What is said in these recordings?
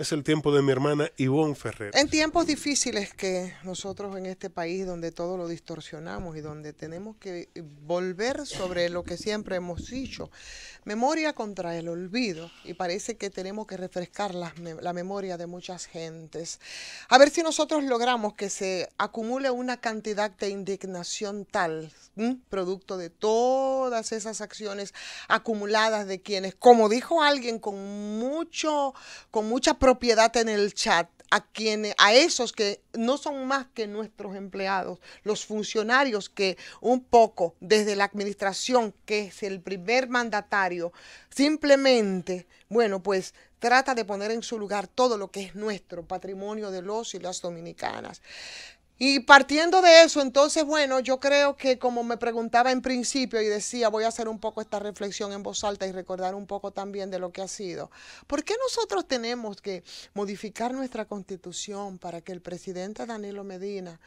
Es el tiempo de mi hermana Ivonne Ferrer. En tiempos difíciles que nosotros en este país, donde todo lo distorsionamos y donde tenemos que volver sobre lo que siempre hemos dicho, memoria contra el olvido, y parece que tenemos que refrescar la memoria de muchas gentes. A ver si nosotros logramos que se acumule una cantidad de indignación tal, producto de todas esas acciones acumuladas de quienes, como dijo alguien con mucha propiedad en el chat, a esos que no son más que nuestros empleados, los funcionarios que un poco desde la administración, que es el primer mandatario, simplemente, bueno, pues trata de poner en su lugar todo lo que es nuestro patrimonio de los y las dominicanas. Y partiendo de eso, entonces, bueno, yo creo que como me preguntaba en principio y decía, voy a hacer un poco esta reflexión en voz alta y recordar un poco también de lo que ha sido. ¿Por qué nosotros tenemos que modificar nuestra constitución para que el presidente Danilo Medina,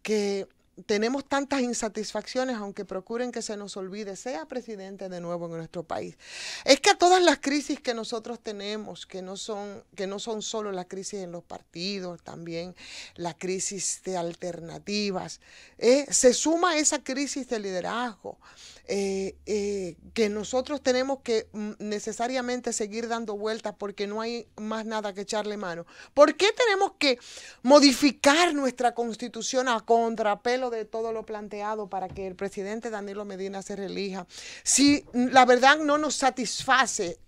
que tenemos tantas insatisfacciones, aunque procuren que se nos olvide, sea presidente de nuevo en nuestro país? Es que a todas las crisis que nosotros tenemos, que no son solo la crisis en los partidos, también la crisis de alternativas, se suma esa crisis de liderazgo, que nosotros tenemos que necesariamente seguir dando vueltas porque no hay más nada que echarle mano. ¿Por qué tenemos que modificar nuestra constitución a contrapelo de todo lo planteado para que el presidente Danilo Medina se reelija? Si la verdad no nos satisface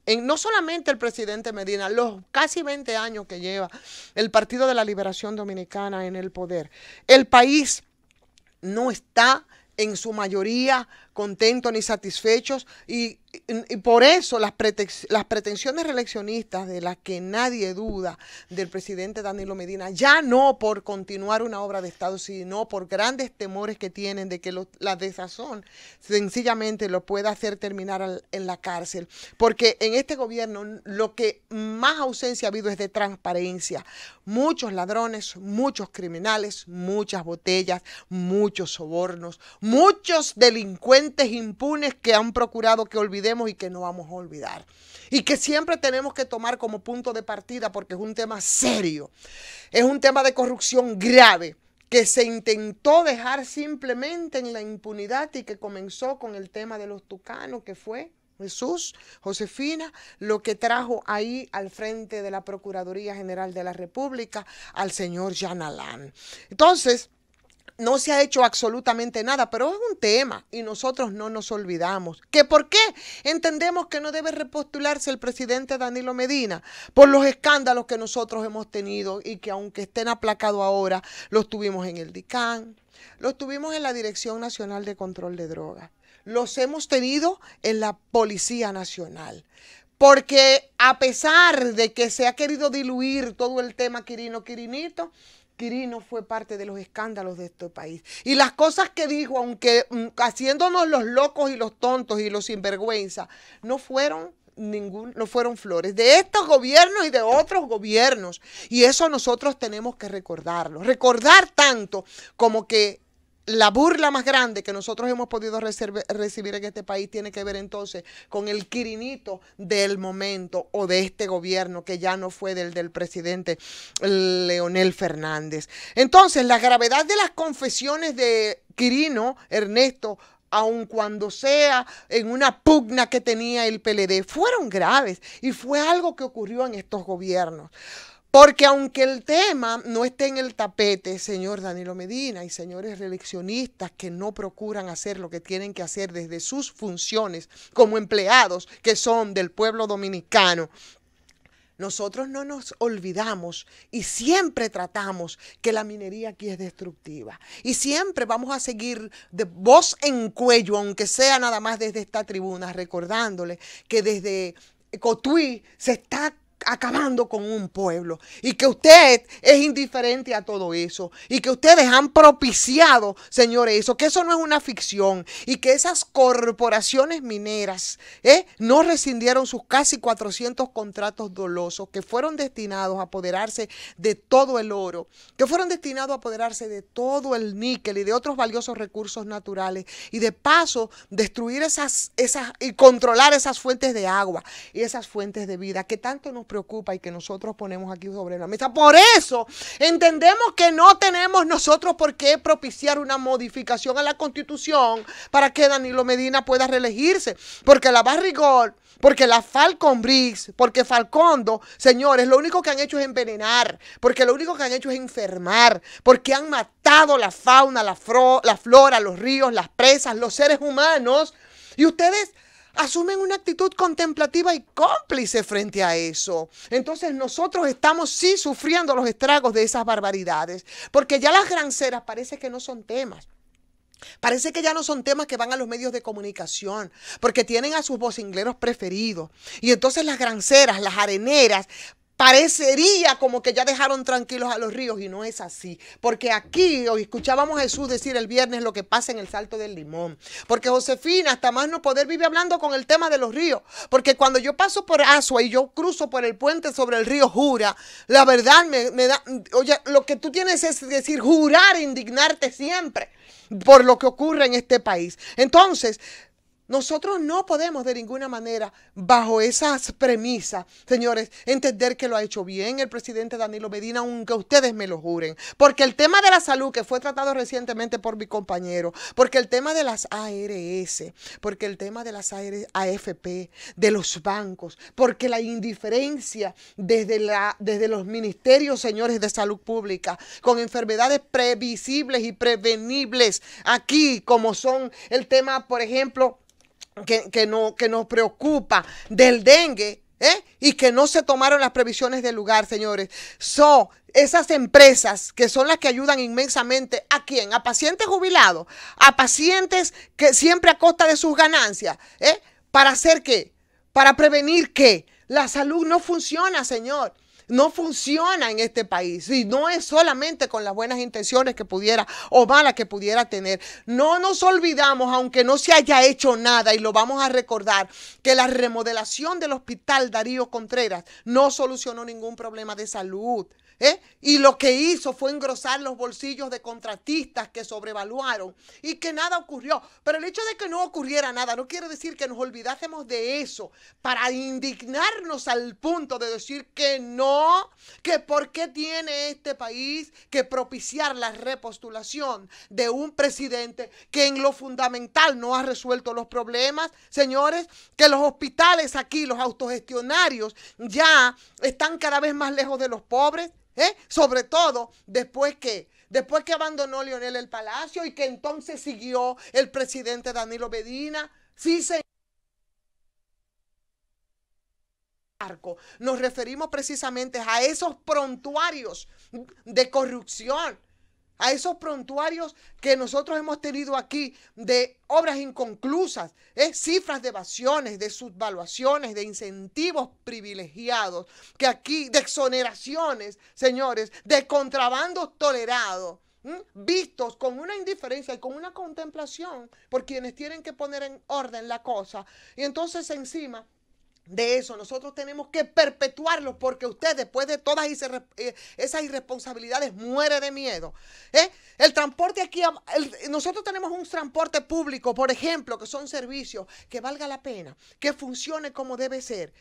no solamente el presidente Medina, los casi 20 años que lleva el Partido de la Liberación Dominicana en el poder, el país no está en su mayoría contentos ni satisfechos, y por eso las pretensiones reeleccionistas de las que nadie duda del presidente Danilo Medina, ya no por continuar una obra de Estado, sino por grandes temores que tienen de que la desazón sencillamente lo pueda hacer terminar en la cárcel, porque en este gobierno lo que más ausencia ha habido es de transparencia. Muchos ladrones, muchos criminales, muchas botellas, muchos sobornos, muchos delincuentes impunes que han procurado que olvidemos y que no vamos a olvidar. Y que siempre tenemos que tomar como punto de partida porque es un tema serio. Es un tema de corrupción grave que se intentó dejar simplemente en la impunidad y que comenzó con el tema de los tucanos, que fue Jesús, Josefina, lo que trajo ahí al frente de la Procuraduría General de la República al señor Jean Alain. Entonces, no se ha hecho absolutamente nada, pero es un tema y nosotros no nos olvidamos. ¿Que por qué entendemos que no debe repostularse el presidente Danilo Medina? Por los escándalos que nosotros hemos tenido y que aunque estén aplacados ahora, los tuvimos en el DICAN, los tuvimos en la Dirección Nacional de Control de Drogas, los hemos tenido en la Policía Nacional. Porque a pesar de que se ha querido diluir todo el tema Quirino-Quirinito, Quirino fue parte de los escándalos de este país. Y las cosas que dijo, aunque haciéndonos los locos y los tontos y los sinvergüenza, no fueron flores de estos gobiernos y de otros gobiernos. Y eso nosotros tenemos que recordarlo. Recordar tanto como que la burla más grande que nosotros hemos podido recibir en este país tiene que ver entonces con el quirinito del momento o de este gobierno, que ya no fue del presidente Leonel Fernández. Entonces, la gravedad de las confesiones de Quirino, Ernesto, aun cuando sea en una pugna que tenía el PLD, fueron graves y fue algo que ocurrió en estos gobiernos. Porque aunque el tema no esté en el tapete, señor Danilo Medina y señores reeleccionistas que no procuran hacer lo que tienen que hacer desde sus funciones como empleados que son del pueblo dominicano, nosotros no nos olvidamos y siempre tratamos que la minería aquí es destructiva. Y siempre vamos a seguir de voz en cuello, aunque sea nada más desde esta tribuna, recordándole que desde Cotuí se está acabando con un pueblo y que usted es indiferente a todo eso y que ustedes han propiciado, señores, eso, que eso no es una ficción y que esas corporaciones mineras no rescindieron sus casi 400 contratos dolosos que fueron destinados a apoderarse de todo el oro, que fueron destinados a apoderarse de todo el níquel y de otros valiosos recursos naturales y de paso destruir esas y controlar esas fuentes de agua y esas fuentes de vida que tanto nos preocupa y que nosotros ponemos aquí sobre la mesa. Por eso entendemos que no tenemos nosotros por qué propiciar una modificación a la Constitución para que Danilo Medina pueda reelegirse, porque la Barrigol, porque la Falcon Briggs, porque Falcondo, señores, lo único que han hecho es envenenar, porque lo único que han hecho es enfermar, porque han matado la fauna, la flora, los ríos, las presas, los seres humanos, y ustedes asumen una actitud contemplativa y cómplice frente a eso. Entonces nosotros estamos sí sufriendo los estragos de esas barbaridades, porque ya las granceras parece que no son temas. Parece que ya no son temas que van a los medios de comunicación, porque tienen a sus vocingleros preferidos. Y entonces las granceras, las areneras, parecería como que ya dejaron tranquilos a los ríos, y no es así. Porque aquí, hoy escuchábamos a Jesús decir el viernes lo que pasa en el Salto del Limón. Porque Josefina, hasta más no poder, vive hablando con el tema de los ríos. Porque cuando yo paso por Asua y yo cruzo por el puente sobre el río Jura, la verdad me da, oye, lo que tú tienes es decir, jurar, indignarte siempre por lo que ocurre en este país. Entonces, nosotros no podemos de ninguna manera, bajo esas premisas, señores, entender que lo ha hecho bien el presidente Danilo Medina, aunque ustedes me lo juren. Porque el tema de la salud, que fue tratado recientemente por mi compañero, porque el tema de las ARS, porque el tema de las AFP, de los bancos, porque la indiferencia desde los ministerios, señores, de salud pública, con enfermedades previsibles y prevenibles aquí, como son el tema, por ejemplo, que nos preocupa del dengue, y que no se tomaron las previsiones del lugar, señores. Son esas empresas que son las que ayudan inmensamente ¿a quién? A pacientes jubilados, a pacientes que siempre a costa de sus ganancias, ¿para hacer qué? Para prevenir qué. La salud no funciona, señor. No funciona en este país, y no es solamente con las buenas intenciones que pudiera o malas que pudiera tener. No nos olvidamos, aunque no se haya hecho nada, y lo vamos a recordar, que la remodelación del Hospital Darío Contreras no solucionó ningún problema de salud. Y lo que hizo fue engrosar los bolsillos de contratistas que sobrevaluaron y que nada ocurrió. Pero el hecho de que no ocurriera nada no quiere decir que nos olvidásemos de eso para indignarnos al punto de decir que no, que por qué tiene este país que propiciar la repostulación de un presidente que en lo fundamental no ha resuelto los problemas. Señores, que los hospitales aquí, los autogestionarios, ya están cada vez más lejos de los pobres. Sobre todo después que abandonó Leonel el Palacio y que entonces siguió el presidente Danilo Medina. Sí, señor. Nos referimos precisamente a esos prontuarios de corrupción, a esos prontuarios que nosotros hemos tenido aquí de obras inconclusas, cifras de evasiones, de subvaluaciones, de incentivos privilegiados, que aquí, de exoneraciones, señores, de contrabandos tolerados, vistos con una indiferencia y con una contemplación por quienes tienen que poner en orden la cosa. Y entonces encima de eso nosotros tenemos que perpetuarlo, porque usted, después de todas esas irresponsabilidades, muere de miedo. El transporte aquí, nosotros tenemos un transporte público, por ejemplo, que son servicios que valga la pena, que funcione como debe ser.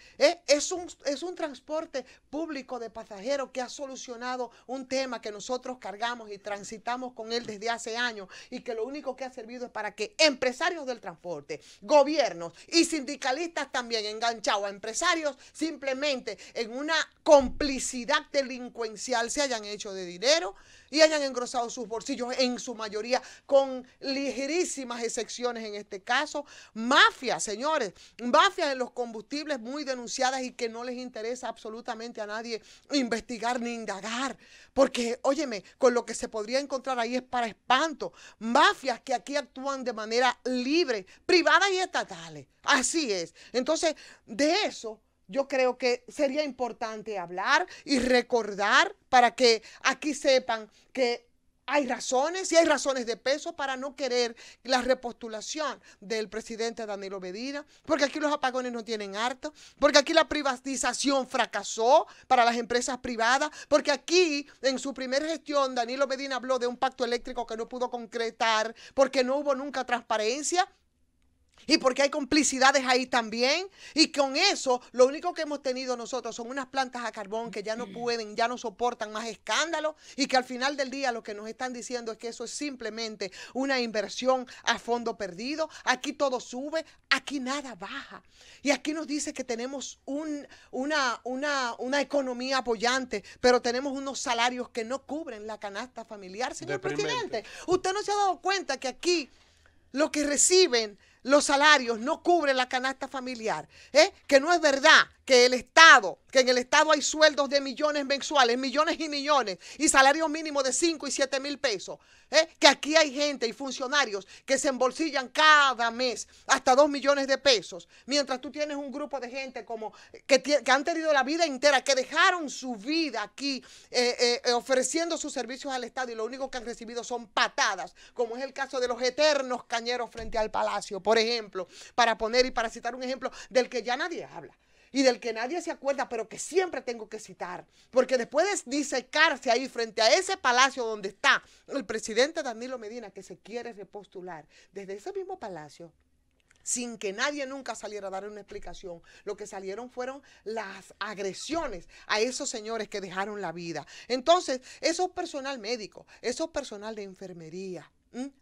Es un transporte público de pasajeros que ha solucionado un tema que nosotros cargamos y transitamos con él desde hace años, y que lo único que ha servido es para que empresarios del transporte, gobiernos y sindicalistas también enganchados a empresarios, simplemente en una complicidad delincuencial, se hayan hecho de dinero y hayan engrosado sus bolsillos, en su mayoría, con ligerísimas excepciones en este caso. Mafias, señores, mafias en los combustibles muy denunciadas, y que no les interesa absolutamente a nadie investigar ni indagar, porque, óyeme, con lo que se podría encontrar ahí es para espanto. Mafias que aquí actúan de manera libre, privadas y estatales. Así es. Entonces, de eso yo creo que sería importante hablar y recordar, para que aquí sepan que hay razones, y hay razones de peso para no querer la repostulación del presidente Danilo Medina, porque aquí los apagones no tienen harto, porque aquí la privatización fracasó para las empresas privadas, porque aquí en su primera gestión Danilo Medina habló de un pacto eléctrico que no pudo concretar porque no hubo nunca transparencia. Y porque hay complicidades ahí también. Y con eso, lo único que hemos tenido nosotros son unas plantas a carbón que ya no pueden, ya no soportan más escándalos. Y que al final del día lo que nos están diciendo es que eso es simplemente una inversión a fondo perdido. Aquí todo sube, aquí nada baja. Y aquí nos dice que tenemos una economía apoyante, pero tenemos unos salarios que no cubren la canasta familiar, señor presidente. Usted no se ha dado cuenta que aquí lo que reciben los salarios no cubren la canasta familiar, que no es verdad que en el Estado hay sueldos de millones mensuales, millones y salarios mínimos de 5 y 7 mil pesos, que aquí hay gente y funcionarios que se embolsillan cada mes hasta 2 millones de pesos, mientras tú tienes un grupo de gente que han tenido la vida entera, que dejaron su vida aquí ofreciendo sus servicios al Estado y lo único que han recibido son patadas, como es el caso de los eternos cañeros frente al Palacio, por ejemplo, para citar un ejemplo del que ya nadie habla. Y del que nadie se acuerda, pero que siempre tengo que citar. Porque después de disecarse ahí frente a ese palacio donde está el presidente Danilo Medina, que se quiere repostular, desde ese mismo palacio, sin que nadie nunca saliera a dar una explicación, lo que salieron fueron las agresiones a esos señores que dejaron la vida. Entonces, eso es personal médico, eso es personal de enfermería,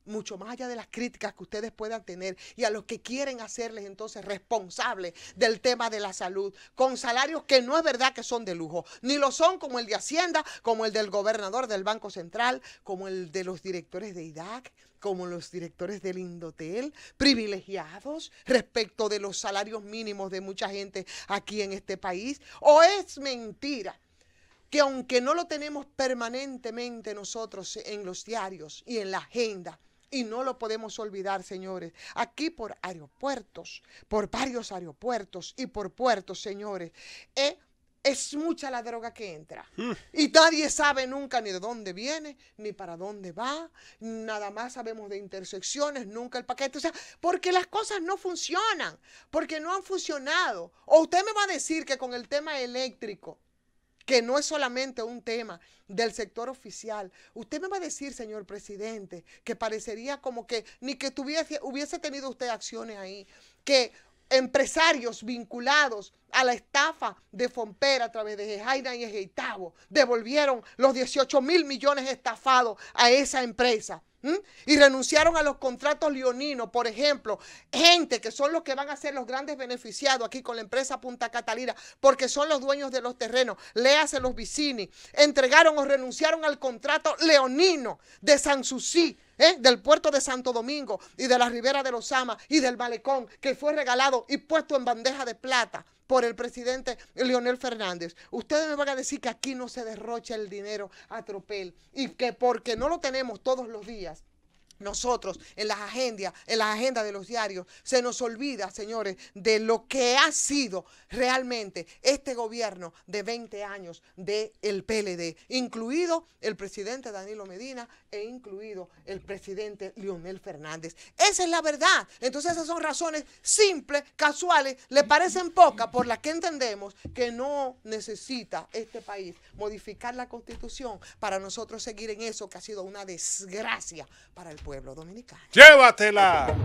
mucho más allá de las críticas que ustedes puedan tener y a los que quieren hacerles entonces responsables del tema de la salud, con salarios que no es verdad que son de lujo, ni lo son como el de Hacienda, como el del gobernador del Banco Central, como el de los directores de IDAC, como los directores del Indotel, privilegiados respecto de los salarios mínimos de mucha gente aquí en este país. ¿O es mentira que aunque no lo tenemos permanentemente nosotros en los diarios y en la agenda, y no lo podemos olvidar, señores, aquí por aeropuertos, por varios aeropuertos y por puertos, señores, es mucha la droga que entra. Y nadie sabe nunca ni de dónde viene, ni para dónde va, nada más sabemos de intersecciones, nunca el paquete. O sea, porque las cosas no funcionan, porque no han funcionado. O usted me va a decir que con el tema eléctrico, que no es solamente un tema del sector oficial. Usted me va a decir, señor presidente, que parecería como que ni que hubiese tenido usted acciones ahí, que empresarios vinculados a la estafa de Fomper a través de Jaina y Ejeitabo devolvieron los 18 mil millones estafados a esa empresa. Y renunciaron a los contratos leoninos, por ejemplo, gente que son los que van a ser los grandes beneficiados aquí con la empresa Punta Catalina, porque son los dueños de los terrenos, léase los Vicini, entregaron o renunciaron al contrato leonino de Sanssouci, del puerto de Santo Domingo y de la Ribera de los Amas y del Malecón, que fue regalado y puesto en bandeja de plata por el presidente Leonel Fernández. Ustedes me van a decir que aquí no se derrocha el dinero a tropel y que porque no lo tenemos todos los días, nosotros en las agendas de los diarios, se nos olvida, señores, de lo que ha sido realmente este gobierno de 20 años del PLD, incluido el presidente Danilo Medina e incluido el presidente Leonel Fernández. Esa es la verdad. Entonces esas son razones simples, casuales, le parecen pocas, por las que entendemos que no necesita este país modificar la Constitución para nosotros seguir en eso que ha sido una desgracia para el pueblo dominicano. ¡Llévatela!